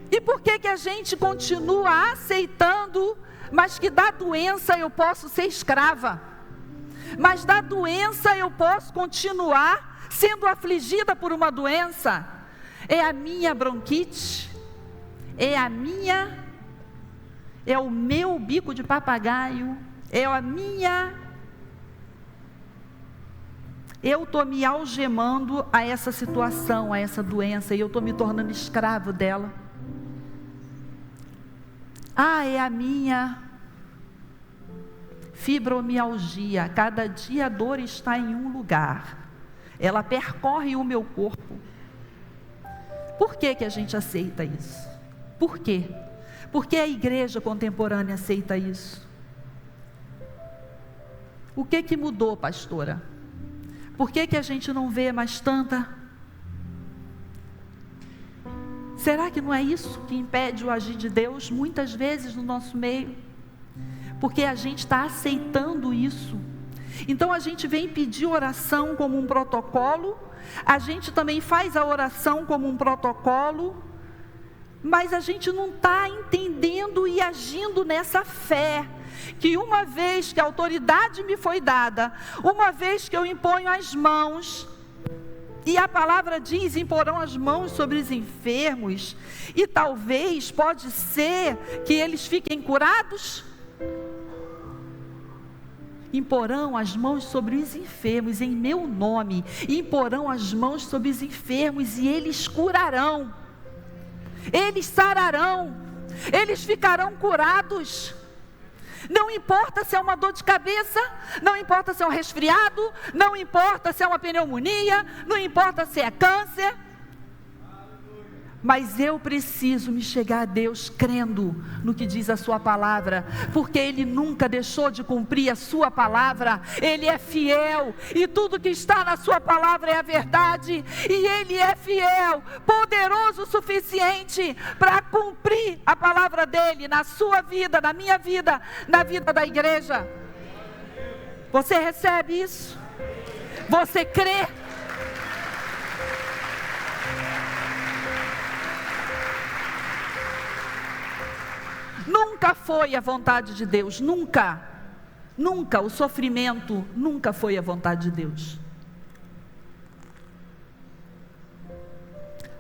E por que a gente continua aceitando, mas que da doença eu posso ser escrava, mas da doença eu posso continuar sendo afligida por uma doença? É a minha bronquite? É o meu bico de papagaio? Eu estou me algemando a essa situação, a essa doença, e eu estou me tornando escravo dela. É a minha fibromialgia. Cada dia a dor está em um lugar, ela percorre o meu corpo. Por que a gente aceita isso? Por quê? Porque a igreja contemporânea aceita isso. O que mudou, pastora? Por que a gente não vê mais tanta? Será que não é isso que impede o agir de Deus muitas vezes no nosso meio? Porque a gente está aceitando isso. Então a gente vem pedir oração como um protocolo, a gente também faz a oração como um protocolo, mas a gente não está entendendo e agindo nessa fé, que uma vez que a autoridade me foi dada, uma vez que eu imponho as mãos, e a palavra diz, imporão as mãos sobre os enfermos, e talvez, pode ser, que eles fiquem curados. Imporão as mãos sobre os enfermos, em meu nome, imporão as mãos sobre os enfermos, e eles curarão, eles sararão, eles ficarão curados. Não importa se é uma dor de cabeça, não importa se é um resfriado, não importa se é uma pneumonia, não importa se é câncer, mas eu preciso me chegar a Deus crendo no que diz a sua palavra, porque Ele nunca deixou de cumprir a sua palavra, Ele é fiel, e tudo que está na sua palavra é a verdade, e Ele é fiel, poderoso o suficiente para cumprir a palavra dEle, na sua vida, na minha vida, na vida da igreja. Você recebe isso? Você crê? Nunca foi a vontade de Deus, nunca, o sofrimento nunca foi a vontade de Deus.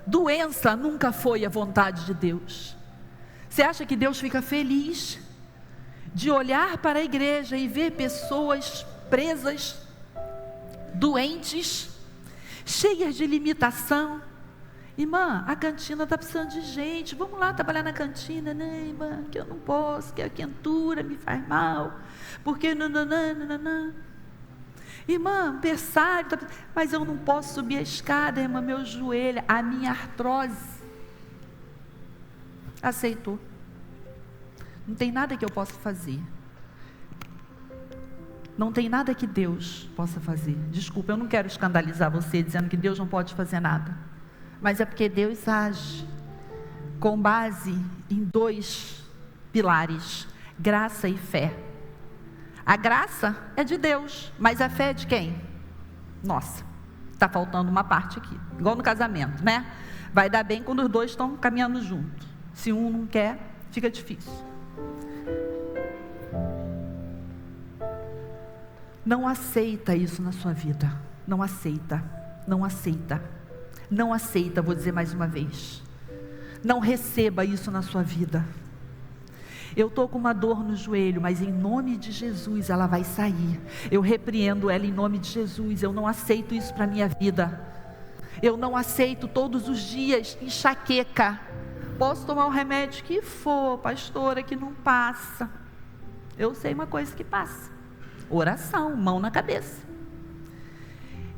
Doença nunca foi a vontade de Deus. Você acha que Deus fica feliz de olhar para a igreja e ver pessoas presas, doentes, cheias de limitação? Irmã, a cantina está precisando de gente, vamos lá trabalhar na cantina. Não, irmã, que eu não posso, que a quentura me faz mal, porque nananana. Irmã, berçário, mas eu não posso subir a escada, irmã, meu joelho, a minha artrose. Aceitou. Não tem nada que eu possa fazer. Não tem nada que Deus possa fazer. Desculpa, eu não quero escandalizar você dizendo que Deus não pode fazer nada. Mas é porque Deus age com base em 2 pilares: graça e fé. A graça é de Deus, mas a fé é de quem? Nossa, está faltando uma parte aqui, igual no casamento, né? Vai dar bem quando os 2 estão caminhando juntos. Se um não quer, fica difícil. Não aceita isso na sua vida. Não aceita, não aceita. Não aceita, vou dizer mais uma vez. Não receba isso na sua vida. Eu estou com uma dor no joelho, mas em nome de Jesus ela vai sair. Eu repreendo ela em nome de Jesus. Eu não aceito isso para a minha vida. Eu não aceito todos os dias enxaqueca. Posso tomar o remédio que for, pastora, que não passa. Eu sei uma coisa que passa: oração, mão na cabeça.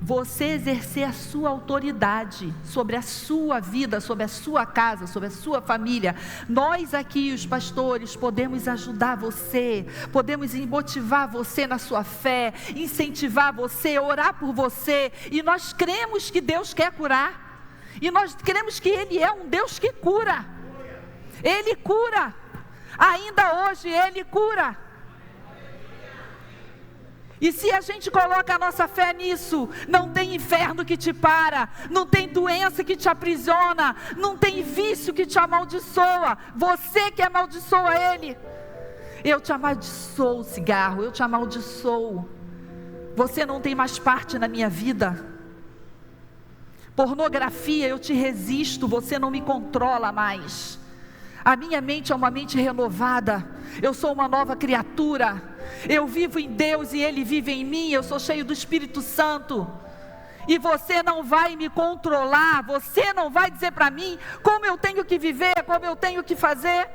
Você exercer a sua autoridade sobre a sua vida, sobre a sua casa, sobre a sua família. Nós aqui, os pastores, podemos ajudar você, podemos motivar você na sua fé, incentivar você, orar por você, e nós cremos que Deus quer curar, e nós cremos que Ele é um Deus que cura. Ele cura, ainda hoje Ele cura. E se a gente coloca a nossa fé nisso, não tem inferno que te para, não tem doença que te aprisiona, não tem vício que te amaldiçoa. Você que amaldiçoa ele. Eu te amaldiçoo, cigarro, eu te amaldiçoo. Você não tem mais parte na minha vida. Pornografia, eu te resisto, você não me controla mais. A minha mente é uma mente renovada, eu sou uma nova criatura. Eu vivo em Deus e Ele vive em mim, eu sou cheio do Espírito Santo. E você não vai me controlar, você não vai dizer para mim como eu tenho que viver, como eu tenho que fazer.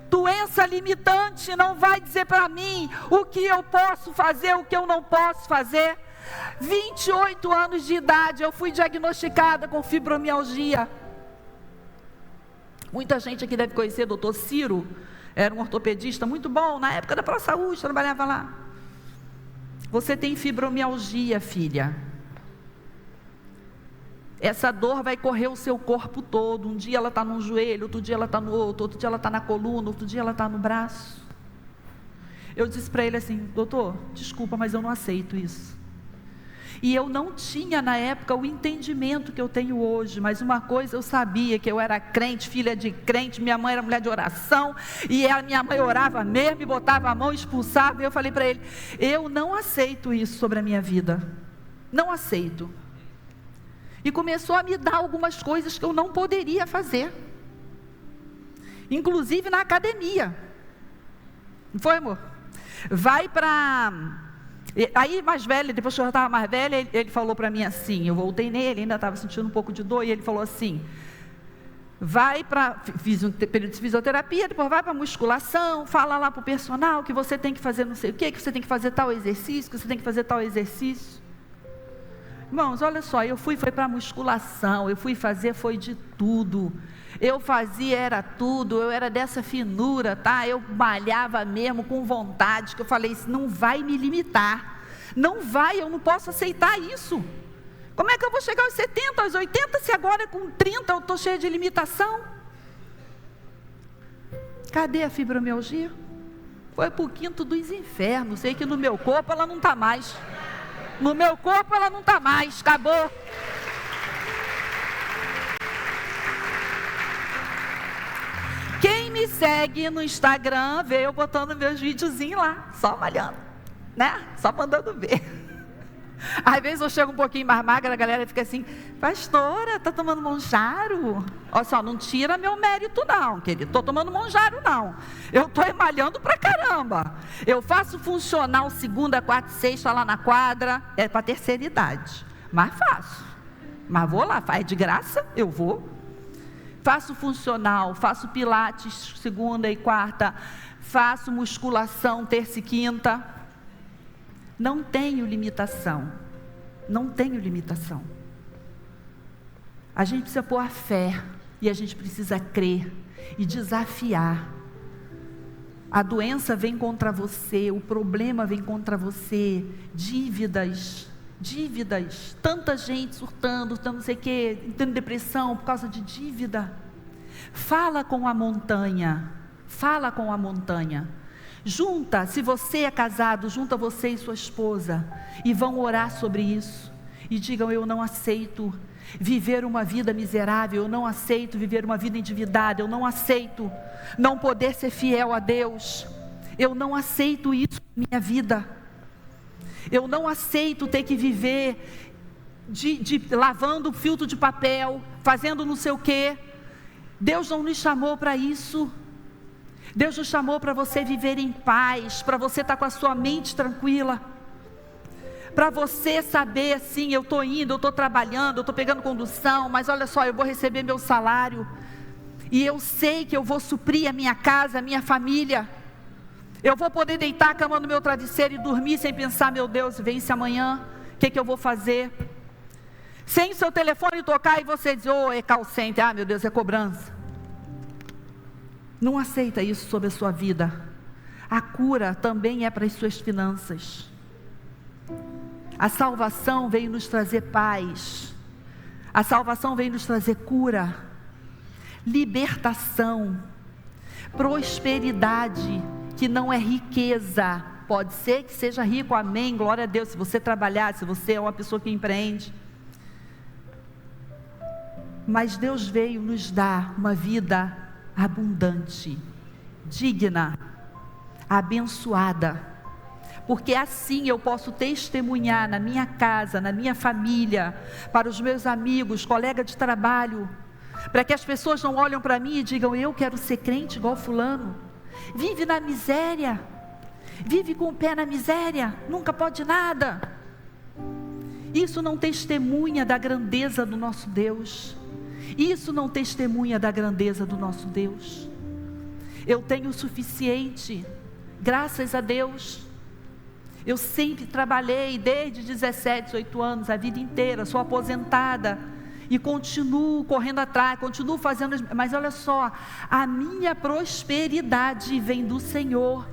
Doença limitante não vai dizer para mim o que eu posso fazer, o que eu não posso fazer. 28 anos de idade, eu fui diagnosticada com fibromialgia. Muita gente aqui deve conhecer o doutor Ciro. Era um ortopedista muito bom, na época da ProSaúde, trabalhava lá. Você tem fibromialgia, filha. Essa dor vai correr o seu corpo todo. Um dia ela está num joelho, outro dia ela está no outro dia ela está na coluna, outro dia ela está no braço. Eu disse para ele assim: doutor, desculpa, mas eu não aceito isso. E eu não tinha na época o entendimento que eu tenho hoje, mas uma coisa eu sabia, que eu era crente, filha de crente, minha mãe era mulher de oração, e a minha mãe orava mesmo, e botava a mão, expulsava, e eu falei para ele: eu não aceito isso sobre a minha vida, não aceito. E começou a me dar algumas coisas que eu não poderia fazer, inclusive na academia. Não foi, amor? Vai para... Aí mais velha, depois que eu já estava mais velha, ele falou para mim assim, eu voltei nele, ainda estava sentindo um pouco de dor, e ele falou assim: vai para, fiz um período de fisioterapia, depois vai para musculação, fala lá para o personal que você tem que fazer não sei o que você tem que fazer tal exercício, que você tem que fazer tal exercício. Irmãos, olha só, eu fui para musculação, eu fui fazer, foi de tudo. Eu fazia, era tudo, eu era dessa finura, tá? Eu malhava mesmo com vontade, que eu falei: isso não vai me limitar, não vai, eu não posso aceitar isso. Como é que eu vou chegar aos 70, aos 80, se agora com 30 eu estou cheia de limitação? Cadê a fibromialgia? Foi para o quinto dos infernos. Sei que no meu corpo ela não está mais, no meu corpo ela não está mais, acabou. Quem me segue no Instagram, vê eu botando meus videozinhos lá, só malhando, né? Só mandando ver. Às vezes eu chego um pouquinho mais magra, a galera fica assim: pastora, tá tomando Monjaro? Olha só, não tira meu mérito não, querido, tô tomando Monjaro não. Eu tô malhando pra caramba. Eu faço funcional segunda, quarta e sexta lá na quadra, é pra terceira idade, mas faço. Mas vou lá, faz de graça, eu vou. Faço funcional, faço pilates segunda e quarta, faço musculação terça e quinta. Não tenho limitação, não tenho limitação. A gente precisa pôr a fé, e a gente precisa crer e desafiar. A doença vem contra você, o problema vem contra você, dívidas, tanta gente surtando, não sei o que, tendo depressão por causa de dívida. Fala com a montanha, junta, se você é casado, junta você e sua esposa, e vão orar sobre isso, e digam: eu não aceito viver uma vida miserável, eu não aceito viver uma vida endividada, eu não aceito não poder ser fiel a Deus, eu não aceito isso na minha vida. Eu não aceito ter que viver lavando filtro de papel, fazendo não sei o quê. Deus não nos chamou para isso. Deus nos chamou para você viver em paz, para você estar com a sua mente tranquila, para você saber assim: eu estou indo, eu estou trabalhando, eu estou pegando condução, mas olha só, eu vou receber meu salário, e eu sei que eu vou suprir a minha casa, a minha família. Eu vou poder deitar a cama no meu travesseiro e dormir sem pensar: meu Deus, vence amanhã, o que eu vou fazer? Sem o seu telefone tocar e você dizer: oh, é call center, ah meu Deus, é cobrança. Não aceita isso sobre a sua vida. A cura também é para as suas finanças. A salvação veio nos trazer paz. A salvação veio nos trazer cura, libertação, prosperidade, que não é riqueza. Pode ser que seja rico, amém, glória a Deus, se você trabalhar, se você é uma pessoa que empreende. Mas Deus veio nos dar uma vida abundante, digna, abençoada, porque assim eu posso testemunhar na minha casa, na minha família, para os meus amigos, colegas de trabalho, para que as pessoas não olhem para mim e digam: eu quero ser crente igual fulano. Vive na miséria, vive com o pé na miséria, nunca pode nada. Isso não testemunha da grandeza do nosso Deus. Isso não testemunha da grandeza do nosso Deus. Eu tenho o suficiente, graças a Deus. Eu sempre trabalhei desde 17, 18 anos, a vida inteira, sou aposentada e continuo correndo atrás, continuo fazendo, mas olha só, a minha prosperidade vem do Senhor.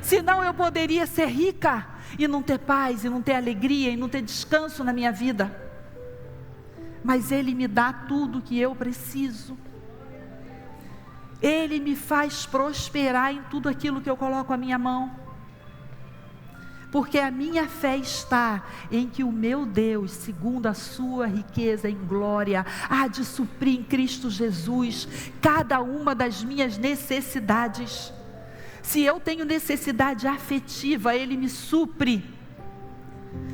Senão eu poderia ser rica e não ter paz, e não ter alegria, e não ter descanso na minha vida. Mas Ele me dá tudo que eu preciso. Ele me faz prosperar em tudo aquilo que eu coloco a minha mão. porque a minha fé está em que o meu Deus, segundo a sua riqueza em glória, há de suprir em Cristo Jesus cada uma das minhas necessidades. Se eu tenho necessidade afetiva, Ele me supre.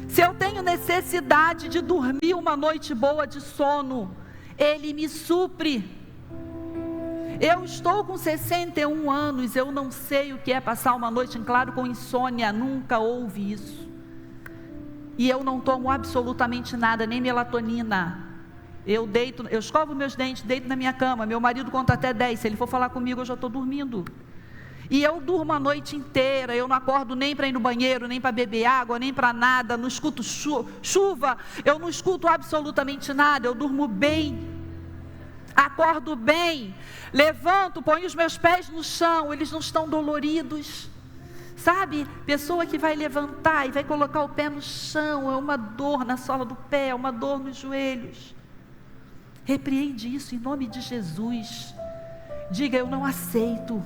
Se eu tenho necessidade de dormir uma noite boa de sono, Ele me supre. Eu estou com 61 anos, eu não sei o que é passar uma noite em claro com insônia, nunca houve isso. E eu não tomo absolutamente nada, nem melatonina. Eu escovo meus dentes, deito na minha cama, meu marido conta até 10, se ele for falar comigo eu já estou dormindo. E eu durmo a noite inteira, eu não acordo nem para ir no banheiro, nem para beber água, nem para nada, não escuto chuva, eu não escuto absolutamente nada, eu durmo bem. Acordo bem, levanto, ponho os meus pés no chão, eles não estão doloridos. Sabe, pessoa que vai levantar e vai colocar o pé no chão, é uma dor na sola do pé, é uma dor nos joelhos. Repreende isso em nome de Jesus. Diga, eu não aceito.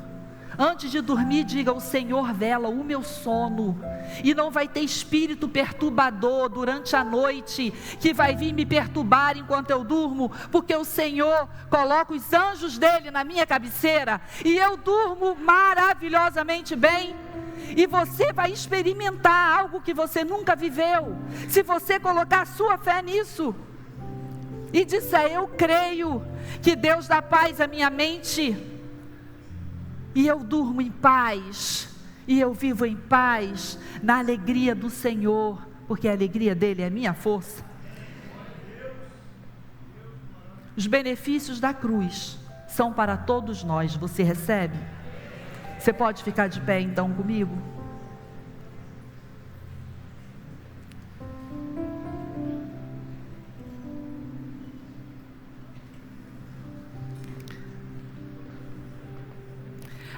Antes de dormir, diga, o Senhor vela o meu sono, e não vai ter espírito perturbador durante a noite, que vai vir me perturbar enquanto eu durmo, porque o Senhor coloca os anjos dele na minha cabeceira, e eu durmo maravilhosamente bem. E você vai experimentar algo que você nunca viveu, se você colocar a sua fé nisso, e disser, eu creio que Deus dá paz à minha mente, e eu durmo em paz, e eu vivo em paz, na alegria do Senhor, porque a alegria dele é a minha força. Os benefícios da cruz são para todos nós, você recebe? Você pode ficar de pé então comigo?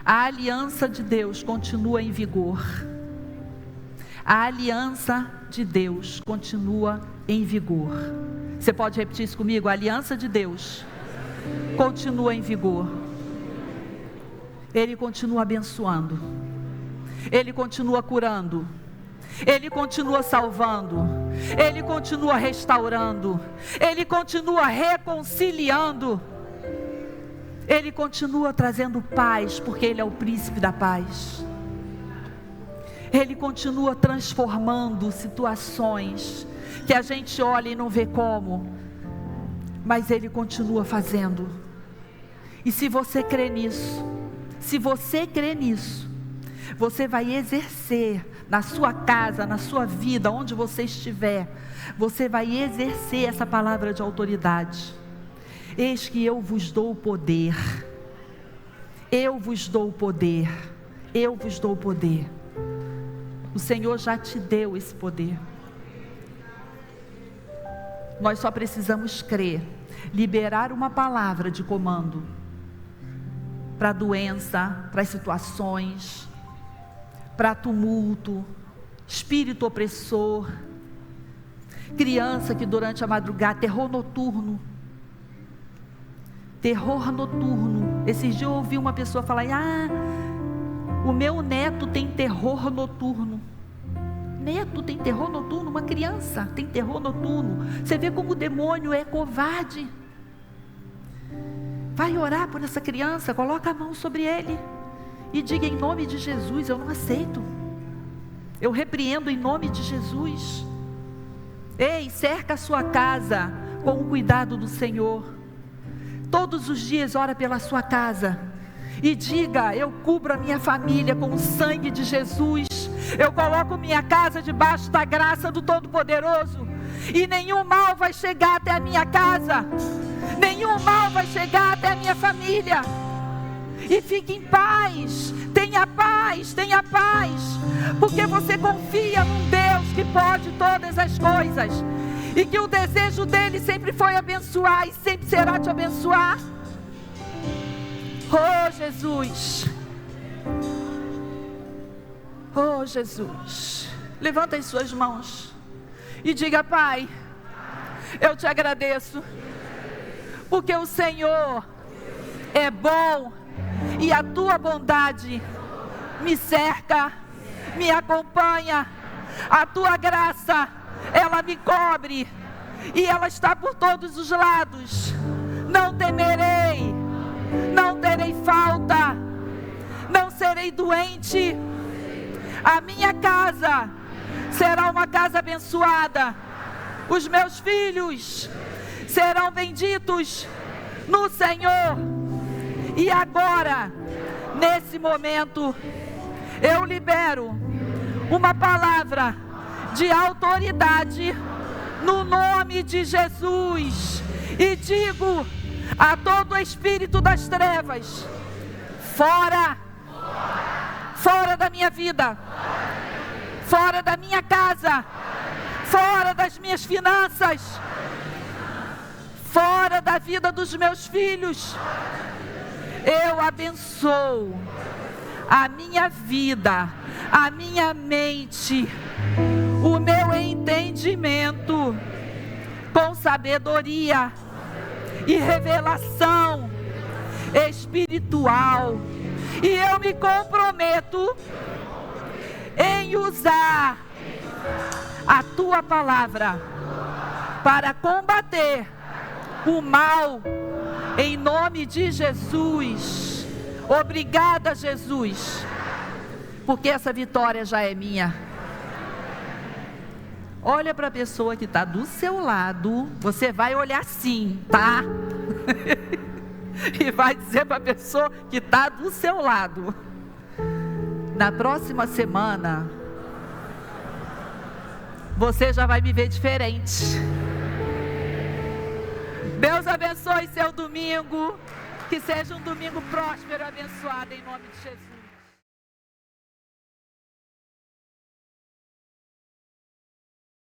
A aliança de Deus continua em vigor. A aliança de Deus continua em vigor. Você pode repetir isso comigo? A aliança de Deus continua em vigor. Ele continua abençoando. Ele continua curando. Ele continua salvando. Ele continua restaurando. Ele continua reconciliando. Ele continua trazendo paz, porque Ele é o príncipe da paz. Ele continua transformando situações que a gente olha e não vê como, mas Ele continua fazendo. E se você crê nisso, você vai exercer na sua casa, na sua vida, onde você estiver, você vai exercer essa palavra de autoridade. Eis que eu vos dou o poder, eu vos dou o poder, eu vos dou o poder. O Senhor já te deu esse poder. Nós só precisamos crer, liberar uma palavra de comando para a doença, para as situações, para tumulto, espírito opressor, criança que durante a madrugada, terror noturno. Esses dias eu ouvi uma pessoa falar, o meu neto tem terror noturno. Neto tem terror noturno? Uma criança tem terror noturno. Você vê como o demônio é covarde. Vai orar por essa criança, coloca a mão sobre ele e diga, em nome de Jesus, eu não aceito. Eu repreendo em nome de Jesus. Ei, cerca a sua casa com o cuidado do Senhor. Todos os dias ora pela sua casa e diga, eu cubro a minha família com o sangue de Jesus. Eu coloco minha casa debaixo da graça do Todo-Poderoso, e nenhum mal vai chegar até a minha casa, nenhum mal vai chegar até a minha família. E fique em paz, tenha paz, porque você confia num Deus que pode todas as coisas, e que o desejo dele sempre foi abençoar e sempre será te abençoar. Oh Jesus, oh Jesus, levanta as suas mãos e diga, Pai, eu te agradeço, porque o Senhor é bom, e a tua bondade me cerca, me acompanha A tua graça, ela me cobre e ela está por todos os lados. Não temerei, não terei falta, não serei doente. A minha casa será uma casa abençoada. Os meus filhos serão benditos no Senhor. E agora, nesse momento, eu libero uma palavra de autoridade no nome de Jesus e digo a todo espírito das trevas: fora, fora da minha vida, fora da minha casa, fora das minhas finanças, fora da vida dos meus filhos. Eu abençoo a minha vida, a minha mente, o meu entendimento com sabedoria e revelação espiritual. E eu me comprometo em usar a tua palavra para combater o mal em nome de Jesus. Obrigada, Jesus, porque essa vitória já é minha. Olha para a pessoa que está do seu lado. Você vai olhar sim, tá? E vai dizer para a pessoa que está do seu lado: na próxima semana você já vai me ver diferente. Deus abençoe seu domingo. Que seja um domingo próspero e abençoado em nome de Jesus.